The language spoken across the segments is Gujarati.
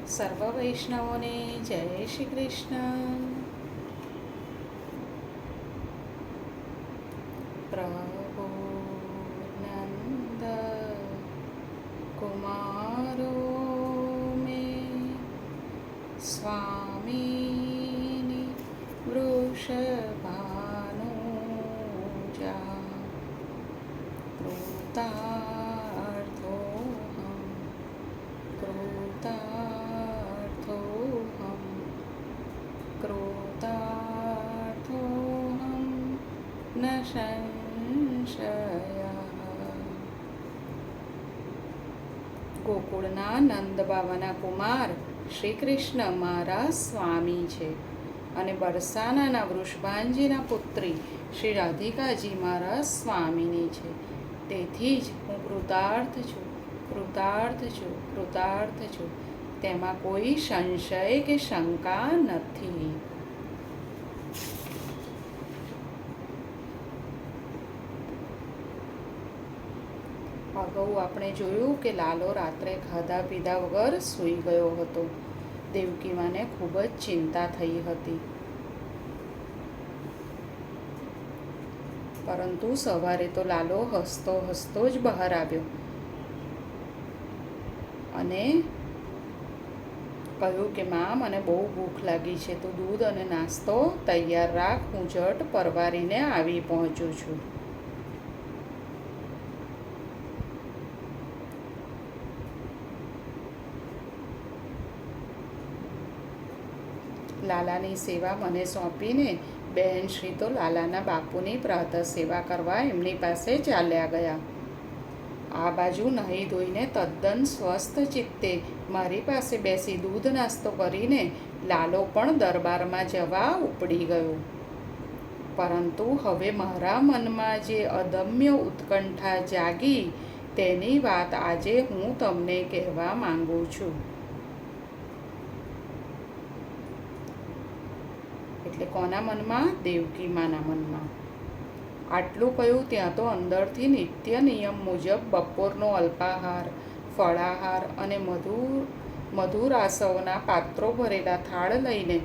સર્વ વૈષ્ણવોને જય શ્રી કૃષ્ણ. પ્રભુ નંદ કુમારો મેં સ્વામીની વૃષભાનુજા કૃતાર્થોહમ કૃતાર્થોહમ ન સંશયઃ. ગોકુળના નંદ બાવાના કુમાર શ્રી કૃષ્ણ મારા સ્વામી છે અને બરસાનાના વૃષભાંજીના પુત્રી શ્રી રાધિકાજી મારા સ્વામીની છે. તેથી જ હું કૃતાર્થ છું, કૃતાર્થ છું, કૃતાર્થ છું. તેમાં કોઈ સંશય કે શંકા નથી. અગાઉ આપણે જોયું કે લાલો રાત્રે ખાધા પીધા વગર સૂઈ ગયો હતો. દેવકી માને ખૂબ જ ચિંતા થઈ હતી. પરંતુ સવારે તો લાલો હસતો હસતો જ બહાર આવ્યો અને કહ્યું કે માં, મને બહુ ભૂખ લાગી છે, તો દૂધ અને નાસ્તો તૈયાર રાખ, હું ઝટ પરવારીને આવી પહોંચું છું. લાલાની સેવા મને સોંપીને બહેન શ્રી તો લાલાના બાપુની પ્રાતઃ સેવા કરવા એમની પાસે ચાલ્યા ગયા. આ બાજુ નાહી ધોઈને તદ્દન સ્વસ્થ ચિત્તે મારી પાસે બેસી દૂધ નાસ્તો કરીને લાલો પણ દરબારમાં જવા ઉપડી ગયો. પરંતુ હવે મારા મનમાં જે અદમ્ય ઉત્કંઠા જાગી તેની વાત આજે હું તમને કહેવા માંગુ છું. એટલે કોના મનમાં? દેવકી માના મનમાં. આટલું કહ્યું ત્યાં તો અંદરથી નિત્ય નિયમ મુજબ બપોરનો અલ્પાહાર, ફળાહાર અને મધુરાસવના પાત્રો ભરેલા થાળ લઈને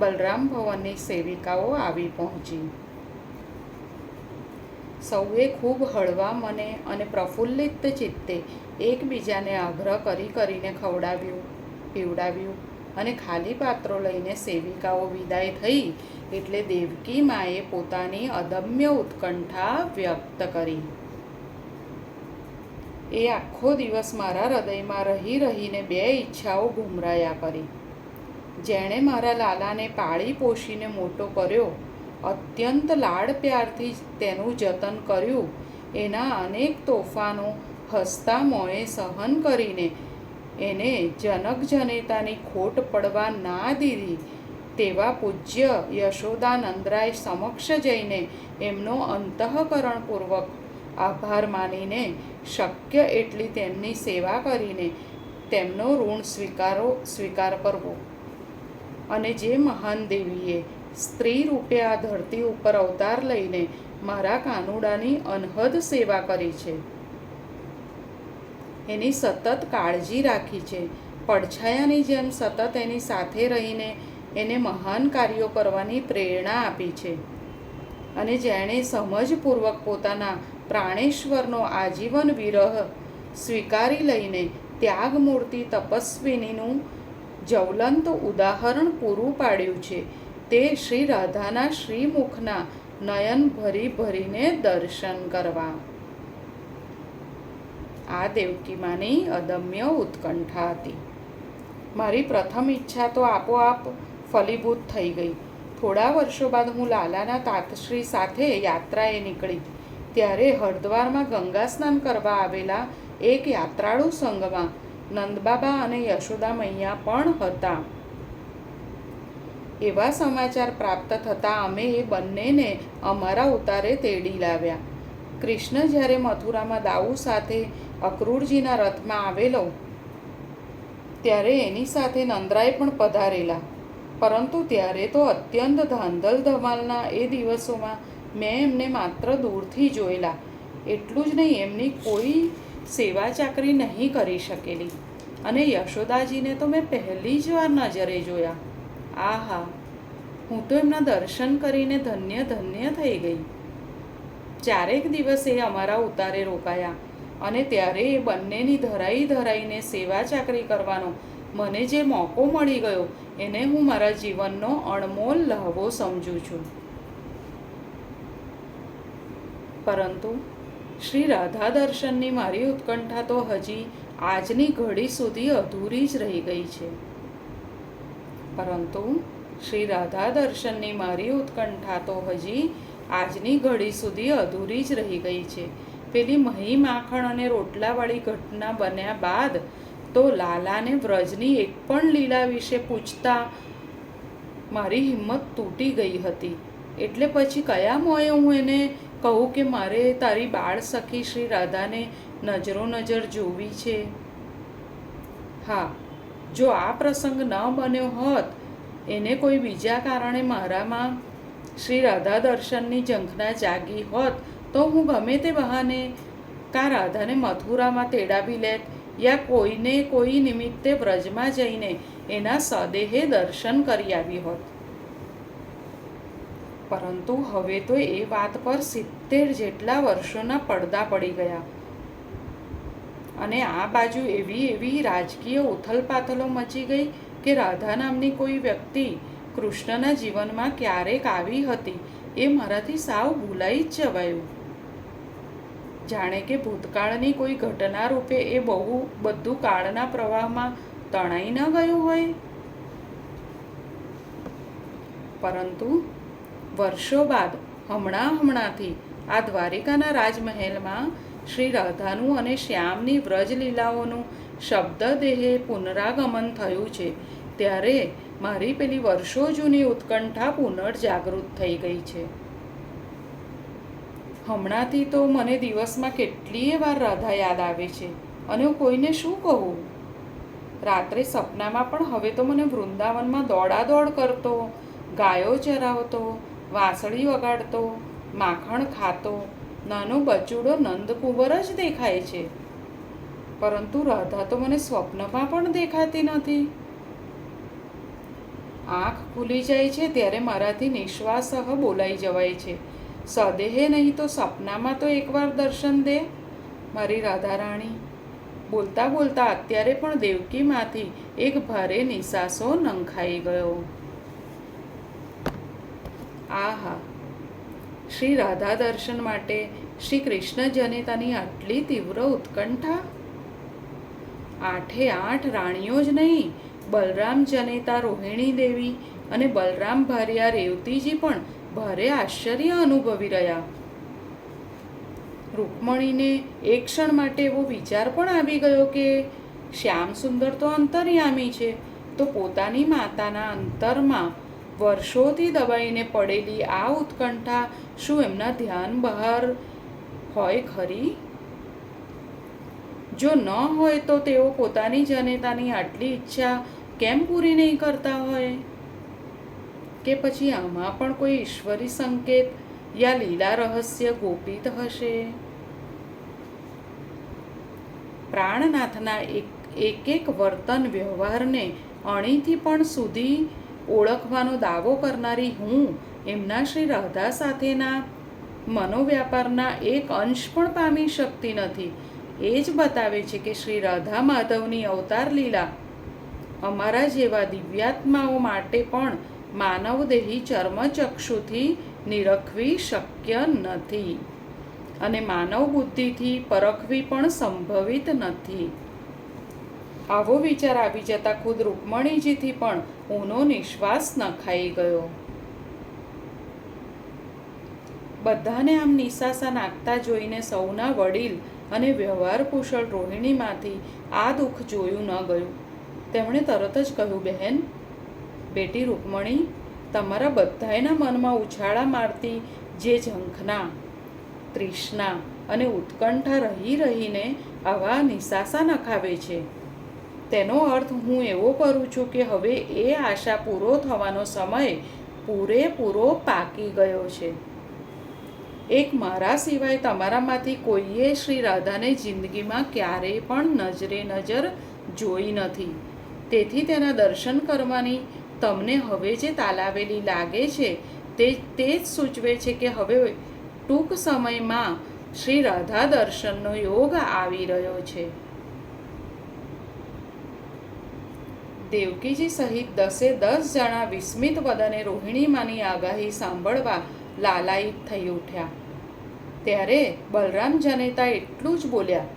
બલરામ ભવનની સેવિકાઓ આવી પહોંચી. સૌએ ખૂબ હળવા મને અને પ્રફુલ્લિત ચિત્તે એકબીજાને આગ્રહ કરીને ખવડાવ્યું, પીવડાવ્યું અને ખાલી પાત્રો લઈને સેવિકાઓ વિદાય થઈ એટલે દેવકી માએ પોતાની અદમ્ય ઉત્કંઠા વ્યક્ત કરી. એ આખો દિવસ મારા હૃદયમાં રહી રહીને બે ઈચ્છાઓ ગુમરાયા કરી. જેણે મારા લાલાને પાળી પોષીને મોટો કર્યો, અત્યંત લાડ પ્યારથી તેનું જતન કર્યું, એના અનેક તોફાનો હસતા મોંએ સહન કરીને એને જનક જનેતાની ખોટ પડવા ના દીધી તેવા પૂજ્ય યશોદાનંદરાય સમક્ષ જઈને એમનો અંતઃકરણપૂર્વક આભાર માનીને શક્ય એટલી તેમની સેવા કરીને તેમનો ઋણ સ્વીકાર કરવો. અને જે મહાન દેવીએ સ્ત્રી રૂપે આ ધરતી ઉપર અવતાર લઈને મારા કાનુડાની અનહદ સેવા કરી છે, એની સતત કાળજી રાખી છે, પડછાયાની જેમ સતત એની સાથે રહીને એને મહાન કાર્યો કરવાની પ્રેરણા આપી છે, અને જેણે સમજપૂર્વક પોતાના પ્રાણેશ્વરનો આજીવન વિરહ સ્વીકારી લઈને ત્યાગમૂર્તિ તપસ્વિનીનું જ્વલંત ઉદાહરણ પૂરું પાડ્યું છે, તે શ્રી રાધાના શ્રીમુખના નયન ભરી ભરીને દર્શન કરવા. આ દેવકી માની અદમ્ય ઉત્કંઠા હતી. મારી પ્રથમ ઈચ્છા તો આપોઆપ ફલીભૂત થઈ ગઈ. થોડા વર્ષો બાદ હું લાલાના તાતશ્રી સાથે યાત્રાએ નીકળી ત્યારે હરદ્વારમાં ગંગા સ્નાન કરવા આવેલા એક યાત્રાળુ સંઘમાં નંદબાબા અને યશોદા મૈયા પણ હતા. એવા સમાચાર પ્રાપ્ત થતાં અમે એ બંનેને અમારા ઉતારે તેડી લાવ્યા. કૃષ્ણ જ્યારે મથુરામાં દાઉ સાથે અક્રૂરજીના રથમાં આવેલો ત્યારે એની સાથે નંદરાય પણ પધારેલા. પરંતુ ત્યારે તો અત્યંત ધાંધલ ધમાલના એ દિવસોમાં મેં એમને માત્ર દૂરથી જોયેલા. એટલું જ નહીં, એમની કોઈ સેવા ચાકરી નહીં કરી શકેલી. અને યશોદાજીને તો મેં પહેલી જ વાર નજરે જોયા. આહા, હું તો એમના દર્શન કરીને ધન્ય ધન્ય થઈ ગઈ. 4 દિવસ એ અમારા ઉતારે રોકાયા અને ત્યારે એ બંનેની ધરાઈને સેવા ચાકરી કરવાનો મને જે મોકો મળી ગયો એને હું મારા જીવનનો અણમોલ લહાવો સમજું છું. પરંતુ શ્રી રાધા દર્શનની મારી ઉત્કંઠા તો હજી આજની ઘડી સુધી અધૂરી જ રહી ગઈ છે. પરંતુ શ્રી રાધા દર્શનની મારી ઉત્કંઠા તો હજી આજની ઘડી સુધી અધૂરી જ રહી ગઈ છે. પેલી મહી માખણ અને રોટલાવાળી ઘટના બન્યા બાદ તો લાલાને વ્રજની એક પણ લીલા વિશે પૂછતા મારી હિંમત તૂટી ગઈ હતી. એટલે પછી કયા મોએ હું એને કહું કે મારે તારી બાળ સખી શ્રી રાધાને નજર જોવી છે. હા, જો આ પ્રસંગ ન બન્યો હોત, એને કોઈ બીજા કારણે મારામાં શ્રી રાધા દર્શનની ઝંખના જાગી હોત તો હું ગમે તે બહાને કાં રાધાને મથુરામાં તેડાવી લેત યા કોઈને કોઈ નિમિત્તે વ્રજમાં જઈને એના સદેહે દર્શન કરી આવી હોત. પરંતુ હવે તો એ વાત પર 70 જેટલા વર્ષોના પડદા પડી ગયા અને આ બાજુ એવી રાજકીય ઉથલપાથલો મચી ગઈ કે રાધા નામની કોઈ વ્યક્તિ કૃષ્ણના જીવનમાં ક્યારેક આવી હતી એ મારાથી સાવ ભૂલાઈ જ જવાયું. જાણે કે ભૂતકાળની કોઈ ઘટના રૂપે એ બધું કાળના પ્રવાહમાં તણાઈ ન ગયું હોય. પરંતુ વર્ષો બાદ હમણાંથી આ દ્વારિકાના રાજમહેલમાં શ્રી રાધાનું અને શ્યામની વ્રજલીલાઓનું શબ્દદેહે પુનરાગમન થયું છે ત્યારે મારી પેલી વર્ષો જૂની ઉત્કંઠા પુનર્જાગૃત થઈ ગઈ છે. હમણાંથી તો મને દિવસમાં કેટલીય વાર રાધા યાદ આવે છે અને હું કોઈને શું કહું. રાત્રે સપનામાં પણ હવે તો મને વૃંદાવનમાં દોડાદોડ કરતો, ગાયો ચરાવતો, વાંસળી વગાડતો, માખણ ખાતો નાનો બચુડો નંદકુંવર જ દેખાય છે. પરંતુ રાધા તો મને સ્વપ્નમાં પણ દેખાતી નથી. આંખ ખુલી જાય છે ત્યારે મારાથી નિશ્વાસહ બોલાઈ જવાય છે, સદેહે નહીં તો સપનામાં તો એકવાર દર્શન દે મારી રાધા રાણી. બોલતા બોલતા અત્યારે પણ દેવકીમાંથી એક ભારે નિસાસો નંખાઈ ગયો. આહા, શ્રી રાધા દર્શન માટે શ્રી કૃષ્ણ જનેતાની આટલી તીવ્ર ઉત્કંઠા. 8 રાણીઓ જ નહીં, બલરામ જનેતા રોહિણી દેવી અને બલરામ ભાર્યા રેવતીજી પણ ભારે આશ્ચર્ય અનુભવી રહ્યા. રૂકમણીને એક ક્ષણ માટે એવો વિચાર પણ આવી ગયો કે શ્યામ સુંદર તો અંતર્યામી છે, તો પોતાની માતાના અંતરમાં વર્ષોથી દબાઈને પડેલી આ ઉત્કંઠા શું એમના ધ્યાન બહાર હોય ખરી? જો ન હોય તો તેઓ પોતાની જનેતાની આટલી ઈચ્છા કેમ પૂરી નહીં કરતા હોય? કે પછી આમાં પણ કોઈ ઈશ્વરી સંકેત યા લીલા રહસ્ય ગોપિત હશે? પ્રાણનાથના એક વર્તન વ્યવહારને અણીથી પણ સુધી ઓળખવાનો દાવો કરનારી હું એમના શ્રી રાધા સાથેના મનોવ્યાપારના એક અંશ પણ પામી શકતી નથી. એ જ બતાવે છે કે શ્રી રાધા માધવની અવતાર લીલા અમારા જેવા દિવ્યાત્માઓ માટે પણ માનવદેહી ચર્મચક્ષુથી નિરખવી શક્ય નથી અને માનવ બુદ્ધિથી પરખવી પણ સંભવિત નથી. આવો વિચાર આવી જતાં ખુદ રૂકમણીજીથી પણ ઊનો નિશ્વાસ નખાઈ ગયો. બધાને આમ નિસાસા નાખતા જોઈને સૌના વડીલ અને વ્યવહાર કુશળ રોહિણીમાંથી આ દુઃખ જોયું ન ગયું. તેમણે તરત જ કહ્યું, બહેન, બેટી રૂકમણી, તમારા બધાયના મનમાં ઉછાળા મારતી જે ઝંખના, તૃષ્ણા અને ઉત્કંઠા રહીને આવા નિસાસા નખાવે છે, તેનો અર્થ હું એવો કરું છું કે હવે એ આશા પૂરો થવાનો સમય પૂરેપૂરો પાકી ગયો છે. એક મારા સિવાય તમારામાંથી કોઈએ શ્રી રાધાને જિંદગીમાં ક્યારેય પણ નજરે નજર જોઈ નથી. તેથી તેના દર્શન કરવાની તમને હવે જે તાલાવેલી લાગે છે તે જ સૂચવે છે કે હવે ટૂંક સમયમાં શ્રી રાધા દર્શનનો યોગ આવી રહ્યો છે. દેવકીજી સહિત 10 જણા વિસ્મિત વદને રોહિણીમાની આગાહી સાંભળવા લાલાયિત થઈ ઉઠ્યા. ત્યારે બલરામ જનેતા એટલું જ બોલ્યા,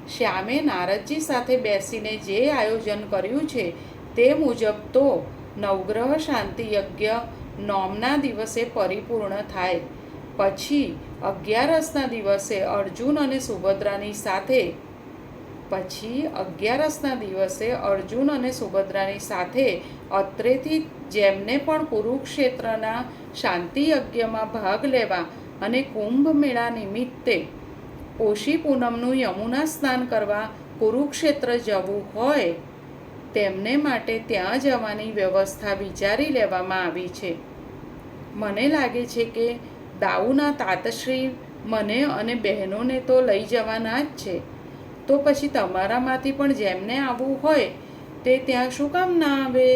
શ્યામે નારદજી સાથે બેસીને જે આયોજન કર્યું છે તે મુજબ તો નવગ્રહ શાંતિ યજ્ઞ નોમના દિવસે પરિપૂર્ણ થાય. પછી 11ના દિવસે અર્જુન અને સુભદ્રાની સાથે અત્રેથી જેમને પણ કુરુક્ષેત્રના શાંતિ યજ્ઞમાં ભાગ લેવા અને કુંભ મેળા નિમિત્તે પોષી પૂનમનું યમુના સ્નાન કરવા કુરુક્ષેત્ર જવું હોય તેમને માટે ત્યાં જવાની વ્યવસ્થા વિચારી લેવામાં આવી છે. મને લાગે છે કે દાઉના તાતશ્રી મને અને બહેનોને તો લઈ જવાના જ છે. તો પછી તમારામાંથી પણ જેમને આવવું હોય તે ત્યાં શું કામ ના આવે?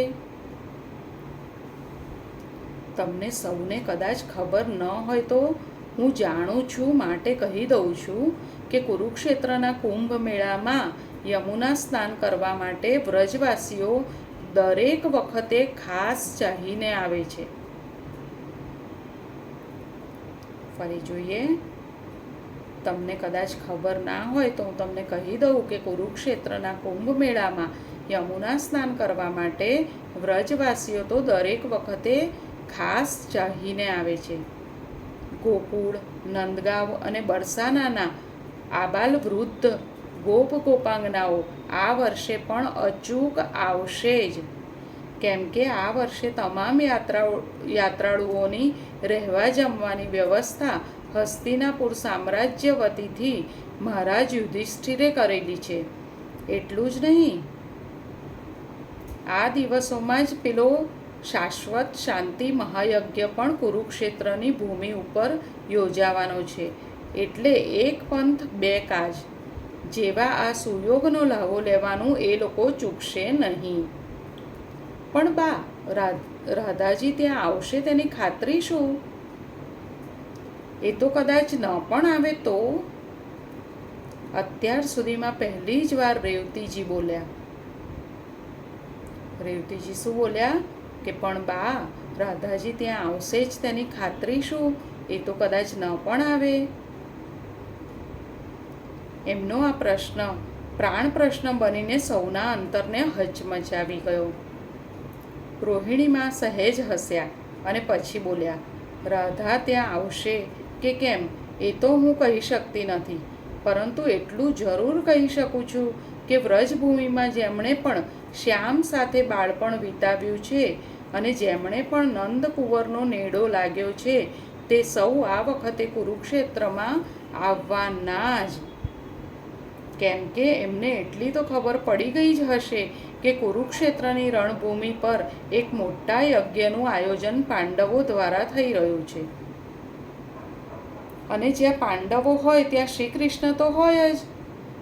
તમને સૌને કદાચ ખબર ન હોય તો હું જાણું છું માટે કહી દઉં છું કે કુરુક્ષેત્રના કુંભ મેળામાં યમુના સ્નાન કરવા માટે વ્રજવાસીઓ દરેક વખતે ખાસ ચાહીને આવે છે. ફરી જોઈએ. તમને કદાચ ખબર ના હોય તો હું તમને કહી દઉં કે કુરુક્ષેત્રના કુંભ મેળામાં યમુના સ્નાન કરવા માટે વ્રજવાસીઓ તો દરેક વખતે ખાસ ચાહીને આવે છે. ગોકુળ, નંદગાંવ અને બરસાનાના આબાલ વૃદ્ધ ગોપ ગોપાંગનાઓ આ વર્ષે પણ અચૂક આવશે જ, કેમ કે આ વર્ષે તમામ યાત્રાળુઓની રહેવા જમવાની વ્યવસ્થા હસ્તિનાપુર સામ્રાજ્ય વતીથી મહારાજ યુધિષ્ઠિરે કરેલી છે. એટલું જ નહીં, આ દિવસોમાં જ પેલો શાશ્વત શાંતિ મહાયજ્ઞ પણ કુરુક્ષેત્રની ભૂમિ ઉપર યોજાવાનો છે. એટલે એક પંથ બે કાજ જેવા આ સુયોગનો લાભો લેવાનું એ લોકો ચૂકશે નહીં. પણ બા, રાધાજી ત્યાં આવશે તેની ખાતરી શું? એ તો કદાચ ન પણ આવે તો? અત્યાર સુધીમાં પહેલી જ વાર રેવતીજી બોલ્યા. રેવતીજી શું બોલ્યા કે પણ બા, રાધાજી ત્યાં આવશે જ તેની ખાતરી શું? એ તો કદાચ ન પણ આવે. એમનો આ પ્રશ્ન પ્રાણ પ્રશ્ન બનીને સૌના અંતરને હચમચાવી ગયો. રોહિણીમાં સહેજ હસ્યા અને પછી બોલ્યા, રાધા ત્યાં આવશે કે કેમ એ તો હું કહી શકતી નથી, પરંતુ એટલું જરૂર કહી શકું છું કે વ્રજભૂમિમાં જેમણે પણ શ્યામ સાથે બાળપણ વિતાવ્યું છે અને જેમણે પણ નંદકુંવરનો નેડો લાગ્યો છે તે સૌ આ વખતે કુરુક્ષેત્રમાં આવવાના જ. કેમ કે એમને એટલી તો ખબર પડી ગઈ જ હશે કે કુરુક્ષેત્રની રણભૂમિ પર એક મોટા યજ્ઞનું આયોજન પાંડવો દ્વારા થઈ રહ્યું છે. અને જ્યાં પાંડવો હોય ત્યાં શ્રી કૃષ્ણ તો હોય જ.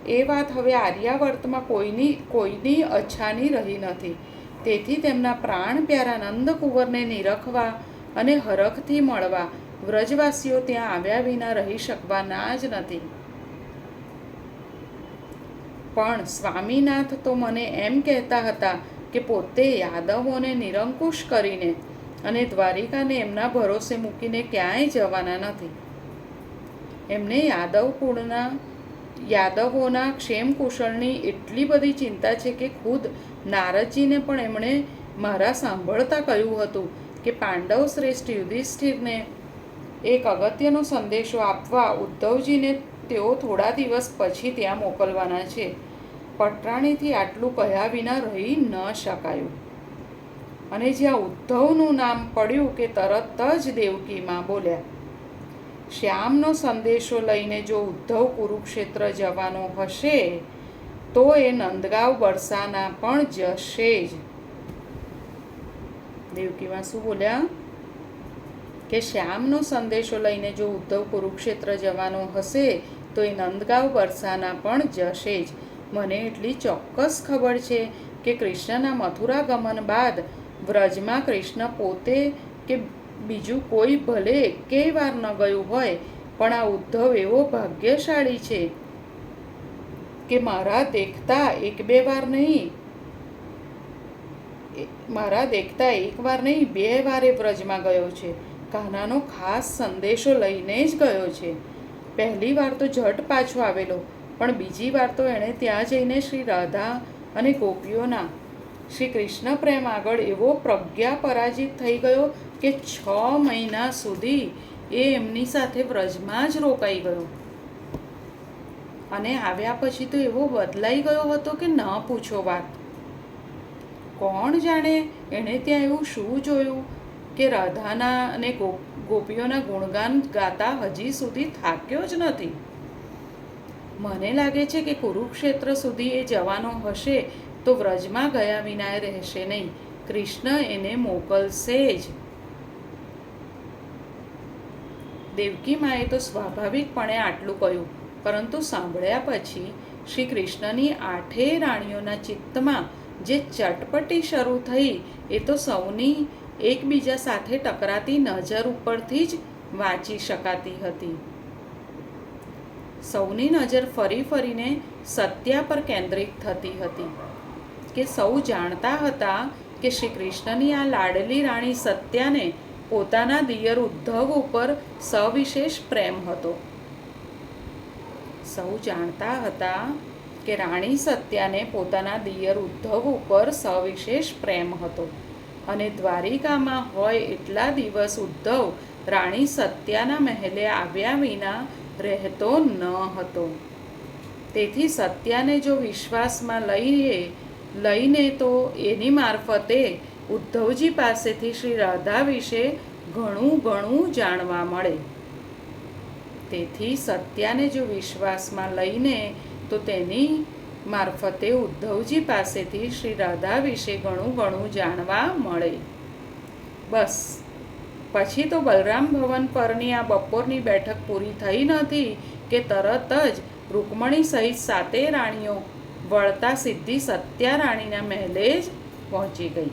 એ વાત હવે આર્યાવર્તમાં કોઈની અછાની રહી નથી. તેથી તેમના પ્રાણ પ્યારા નંદકુંવરને નિરખવા અને હરખથી મળવા વ્રજવાસીઓ ત્યાં આવ્યા વિના રહી શકવાના જ નથી. પણ સ્વામીનાથ તો મને એમ કહેતા હતા કે પોતે યાદવોને નિરંકુશ કરીને અને દ્વારિકાને એમના ભરોસે મૂકીને ક્યાંય જવાના નથી. એમને યાદવોના ક્ષેમ કુશળની એટલી બધી ચિંતા છે કે ખુદ નારદજીને પણ એમણે મારા સાંભળતા કહ્યું હતું કે પાંડવ શ્રેષ્ઠ યુધિષ્ઠિરને એક અગત્યનો સંદેશો આપવા ઉદ્ધવજીને તેઓ થોડા દિવસ પછી ત્યાં મોકલવાના છે. પટરાણીથી આટલું કહ્યા વિના રહી ન શકાયું. અને જ્યાં ઉદ્ધવનું નામ પડ્યું કે તરત જ દેવકીમાં બોલ્યા, શ્યામનો સંદેશો લઈને જો ઉદ્ધવ કુરુક્ષેત્ર જવાનો હશે તો એ નંદગાંવ બરસાના પણ જશે જ. દેવકીમાં શું બોલ્યા કે શ્યામનો સંદેશો લઈને જો ઉદ્ધવ કુરુક્ષેત્ર જવાનો હશે તો એ નંદગાંવ બરસાના પણ જશે જ. મને એટલી ચોક્કસ ખબર છે કે કૃષ્ણના મથુરા ગમન બાદ વ્રજમાં કૃષ્ણ પોતે કે બીજું કોઈ ભલે એકેય વાર ન ગયું હોય, પણ આ ઉદ્ધવ એવો ભાગ્યશાળી છે કે મારા દેખતા એક વાર નહીં 2 વાર એ વ્રજમાં ગયો છે. કાન્હાનો ખાસ સંદેશો લઈને જ ગયો છે. પહેલી વાર તો ઝટ પાછો આવેલો, પણ બીજી વાર તો એણે ત્યાં જઈને શ્રી રાધા અને ગોપીઓના શ્રી કૃષ્ણ પ્રેમ આગળ એવો પ્રજ્ઞા પરાજિત થઈ ગયો કે 6 મહિના સુધી એ એમની સાથે વ્રજમાં જ રોકાઈ ગયો. અને આવ્યા પછી તો એવો બદલાઈ ગયો હતો કે ન પૂછો વાત. કોણ જાણે એણે ત્યાં એવું શું જોયું કે રાધાના અને ગોપીઓના ગુણગાન ગાતા હજી સુધી થાક્યો જ નથી. મને લાગે છે કે કુરુક્ષેત્ર સુધી એ જવાનો હશે તો વ્રજમાં ગયા વિના એ રહેશે નહીં. કૃષ્ણ એને મોકલશે જ. દેવકી માએ તો સ્વાભાવિકપણે આટલું કહ્યું, પરંતુ સાંભળ્યા પછી શ્રી કૃષ્ણની 8 રાણીઓના ચિત્તમાં જે ચટપટી શરૂ થઈ એ તો સૌની એકબીજા સાથે ટકરાતી નજર ઉપરથી જ વાંચી શકાતી હતી. સૌની નજર ફરી ફરીને સત્યા પર કેન્દ્રિત થતી હતી કે સૌ જાણતા હતા કે શ્રી કૃષ્ણની આ લાડલી રાણી સત્યાને પોતાના દિયર ઉદ્ધવ ઉપર સવિશેષ પ્રેમ હતો. સૌ જાણતા હતા કે રાણી સત્યાને પોતાના દિયર ઉદ્ધવ ઉપર સવિશેષ પ્રેમ હતો અને દ્વારિકામાં હોય એટલા દિવસ ઉદ્ધવ રાણી સત્યાના મહેલે આવ્યા વિના રહેતો ન હતો. તેથી સત્યાને જો વિશ્વાસમાં લઈને તો એની મારફતે ઉદ્ધવજી પાસેથી શ્રી રાધા વિશે ઘણું જાણવા મળે. તેથી સત્યાને જો વિશ્વાસમાં લઈને તો તેની મારફતે ઉદ્ધવજી પાસેથી શ્રી રાધા વિશે ઘણું જાણવા મળે. બસ પછી તો બલરામ ભવન પરની આ બપોરની બેઠક પૂરી થઈ નથી કે તરત જ રૂકમણી સહિત 7 રાણીઓ વળતા સીધી સત્યા રાણીના મહેલે જ પહોંચી ગઈ.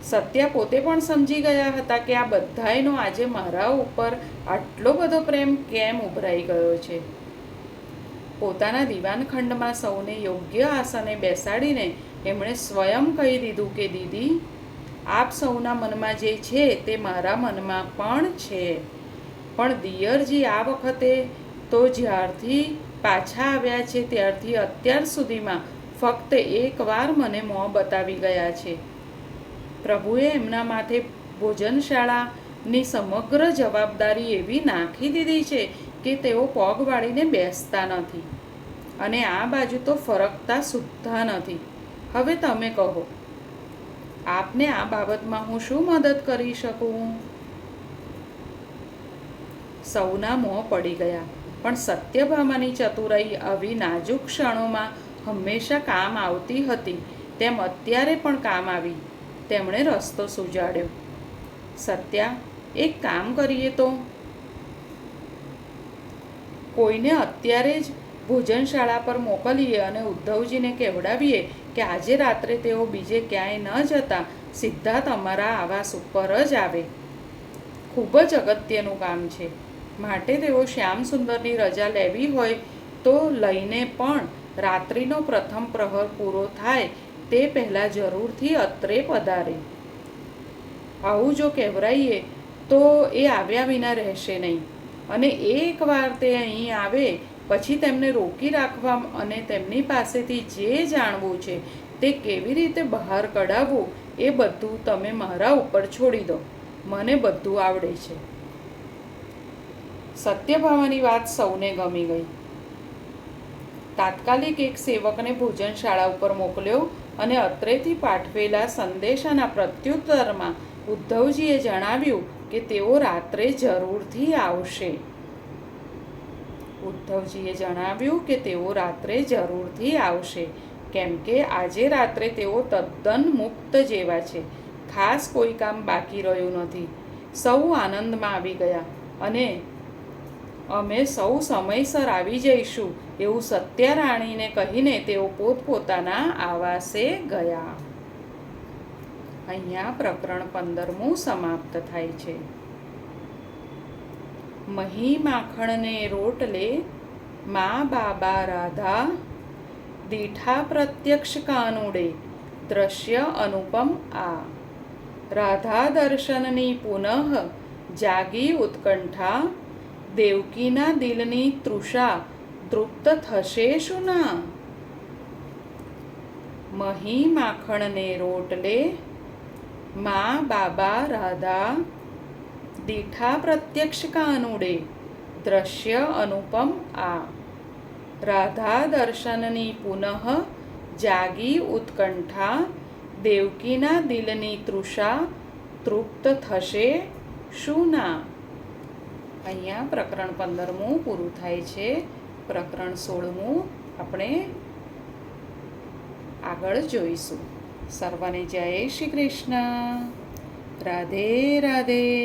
સત્યા પોતે પણ સમજી ગયા હતા કે આ બધાયનો આજે મારા ઉપર આટલો બધો પ્રેમ કેમ ઉભરાઈ ગયો છે. પોતાના દીવાનખંડમાં સૌને યોગ્ય આસને બેસાડીને એમણે સ્વયં કહી દીધું કે દીદી, આપ સૌના મનમાં જે છે તે મારા મનમાં પણ છે. પણ દિયરજી આ વખતે તો જ્યારથી પાછા આવ્યા છે ત્યારથી અત્યાર સુધીમાં ફક્ત 1 વાર મને મોં બતાવી ગયા છે. પ્રભુએ એમના માથે ભોજનશાળાની સમગ્ર જવાબદારી એવી નાખી દીધી છે કે તેઓ પગ વાળીને બેસતા નથી અને આ બાજુ તો ફરકતા સુદ્ધા નથી. હવે તમે કહો, આપને આ બાબતમાં હું શું મદદ કરી શકું? સૌના મોં પડી ગયા, પણ સત્યભામાની ચતુરાઈ આવી નાજુક ક્ષણોમાં હંમેશા કામ આવતી હતી તેમ અત્યારે પણ કામ આવી. તેમણે રસ્તો સૂજાડ્યો. સત્યા, એક કામ કરીએ તો? કોઈને અત્યારે જ ભોજનશાળા પર મોકલીએ અને ઉદ્ધવજીને કહેવડાવીએ કે આજે રાત્રે તેઓ બીજે ક્યાંય ન જતા સીધા તમારા આવાસ ઉપર જ આવે. ખૂબ જ અગત્યનું કામ છે. માટે તેઓ શ્યામસુંદરની રજા લેવી હોય તો લઈને પણ રાત્રિનો પ્રથમ પ્રહર પૂરો થાય તે પહેલાં જરૂરથી અત્રે પધારે. આવું જો કહેવરાઈએ તો એ આવ્યા વિના રહેશે નહીં અને એકવાર તે અહીં આવે પછી તેમને રોકી રાખવા અને તેમની પાસેથી જે જાણવું છે તે કેવી રીતે બહાર કઢાવવું એ બધું તમે મારા ઉપર છોડી દો. મને બધું આવડે છે. સત્યભામાની વાત સૌને ગમી ગઈ. તાત્કાલિક એક સેવકને ભોજનશાળા ઉપર મોકલ્યો અને અત્રેથી પાઠવેલા સંદેશાના પ્રત્યુત્તરમાં ઉદ્ધવજીએ જણાવ્યું કે તેઓ રાત્રે જરૂરથી આવશે. કેમ કે આજે રાત્રે તેઓ તદ્દન મુક્ત જેવા છે. ખાસ કોઈ કામ બાકી રહ્યું નથી. સૌ આનંદમાં આવી ગયા અને અમે સૌ સમયસર આવી જઈશું એવું સત્યરાણીને કહીને તેઓ પોતપોતાના આવાસે ગયા. અહીંયા પ્રકરણ 15મું સમાપ્ત થાય છે. મહી માખણને રોટલે મા બાબા રાધા, દીઠા પ્રત્યક્ષ કાનુડે દ્રશ્ય અનુપમ આ. રાધા દર્શનની પુનઃ જાગી ઉત્કંઠા, દેવકીના દિલની તૃષા તૃપ્ત થશે શું ના. મહી માખણને રોટલે મા બાબા રાધા, દીઠા પ્રત્યક્ષ કાનુડે દ્રશ્ય અનુપમ આ. રાધા દર્શનની પુનઃ જાગી ઉત્કંઠા, દેવકીના દિલની તૃષા તૃપ્ત થશે શું ના. અહીંયા પ્રકરણ 15મું પૂરું થાય છે. પ્રકરણ 16મું આપણે આગળ જોઈશું. સર્વને જય શ્રી કૃષ્ણ. રાધે રાધે.